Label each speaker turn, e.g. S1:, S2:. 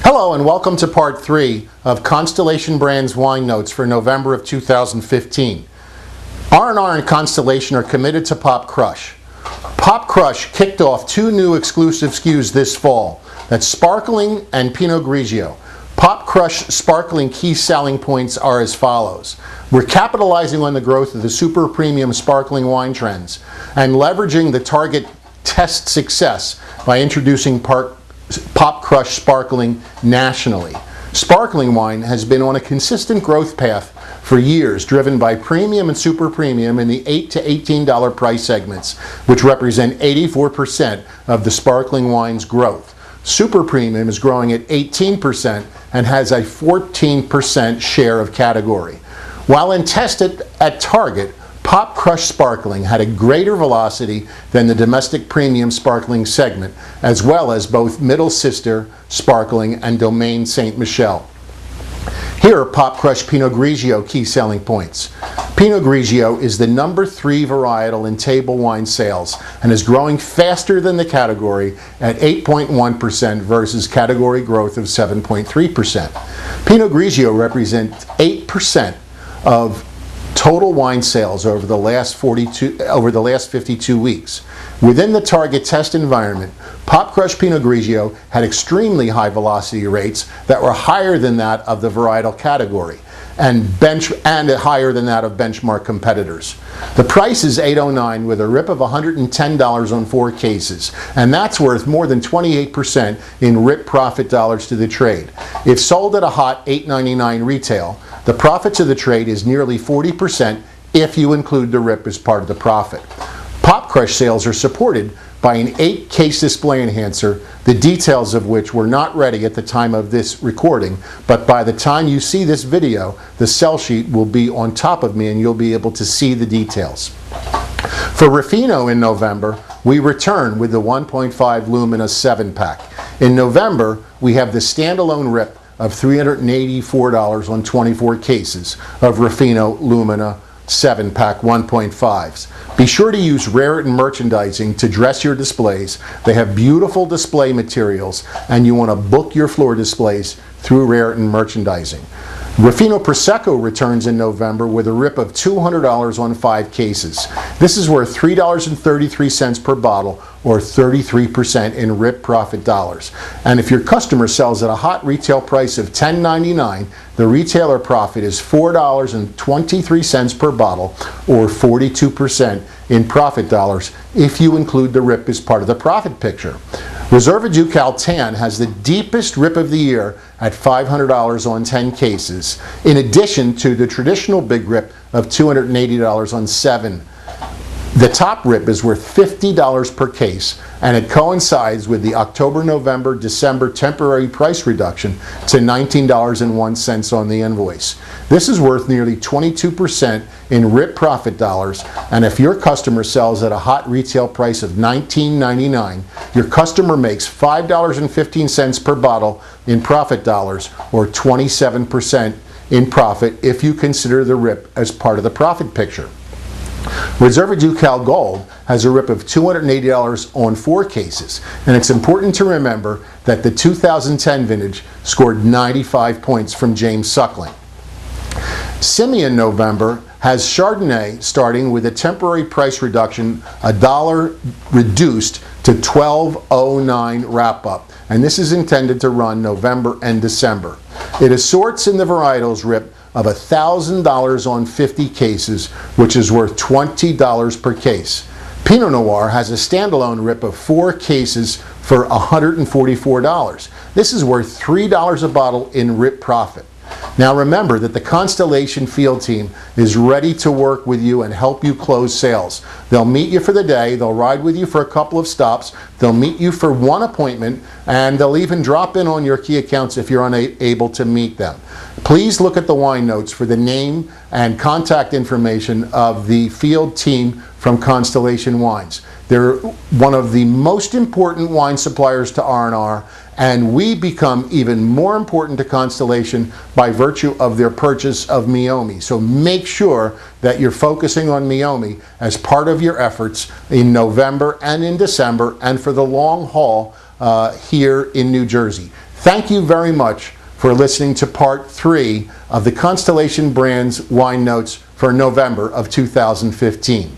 S1: Hello and welcome to part 3 of Constellation Brands Wine Notes for November of 2015. R&R and Constellation are committed to Pop Crush. Pop Crush kicked off 2 new exclusive SKUs this fall. That's Sparkling and Pinot Grigio. Pop Crush Sparkling key selling points are as follows. We're capitalizing on the growth of the super premium sparkling wine trends and leveraging the Target test success by introducing Pop Crush Sparkling nationally. Sparkling wine has been on a consistent growth path for years, driven by premium and super premium in the $8 to $18 price segments, which represent 84% of the sparkling wine's growth. Super premium is growing at 18% and has a 14% share of category. While in test at Target, Pop Crush Sparkling had a greater velocity than the domestic premium sparkling segment, as well as both Middle Sister Sparkling and Domaine Saint Michel. Here are Pop Crush Pinot Grigio key selling points. Pinot Grigio is the number 3 varietal in table wine sales and is growing faster than the category at 8.1% versus category growth of 7.3%. Pinot Grigio represents 8% of total wine sales over the last 52 weeks. Within the Target test environment, Pop Crush Pinot Grigio had extremely high velocity rates that were higher than that of the varietal category and higher than that of benchmark competitors. The price is $8.09 with a rip of $110 on 4 cases, and that's worth more than 28% in rip profit dollars to the trade. If sold at a hot $8.99 retail, the profit to the trade is nearly 40% if you include the rip as part of the profit. Pop Crush sales are supported by an 8-case display enhancer, the details of which were not ready at the time of this recording, but by the time you see this video, the sell sheet will be on top of me and you'll be able to see the details. For Ruffino in November, we return with the 1.5 Lumina 7-pack. In November, we have the standalone rip of $384 on 24 cases of Ruffino Lumina 7-pack 1.5s. Be sure to use Raritan merchandising to dress your displays. They have beautiful display materials and you want to book your floor displays through Raritan merchandising. Ruffino Prosecco returns in November with a rip of $200 on 5 cases. This is worth $3.33 per bottle, or 33% in rip profit dollars. And if your customer sells at a hot retail price of $10.99, the retailer profit is $4.23 per bottle, or 42% in profit dollars if you include the rip as part of the profit picture. Reserva Ducal Tan has the deepest rip of the year at $500 on 10 cases, in addition to the traditional big rip of $280 on 7. The top rip is worth $50 per case, and it coincides with the October, November, December temporary price reduction to $19.01 on the invoice. This is worth nearly 22% in rip profit dollars, and if your customer sells at a hot retail price of $19.99, your customer makes $5.15 per bottle in profit dollars, or 27% in profit if you consider the rip as part of the profit picture. Reserva Ducal Gold has a rip of $280 on 4 cases, and it's important to remember that the 2010 vintage scored 95 points from James Suckling. Simeon November has Chardonnay starting with a temporary price reduction, $1 reduced to $12.09 wrap-up, and this is intended to run November and December. It assorts in the varietals rip of $1,000 on 50 cases, which is worth $20 per case. Pinot Noir has a standalone rip of 4 cases for $144. This is worth $3 a bottle in rip profit. Now remember that the Constellation field team is ready to work with you and help you close sales. They'll meet you for the day, they'll ride with you for a couple of stops, they'll meet you for 1 appointment, and they'll even drop in on your key accounts if you're unable to meet them. Please look at the wine notes for the name and contact information of the field team from Constellation Wines. They're one of the most important wine suppliers to R&R, and we become even more important to Constellation by virtue of their purchase of Meiomi. So make sure that you're focusing on Meiomi as part of your efforts in November and in December and for the long haul here in New Jersey. Thank you very much for listening to part 3 of the Constellation Brands Wine Notes for November of 2015.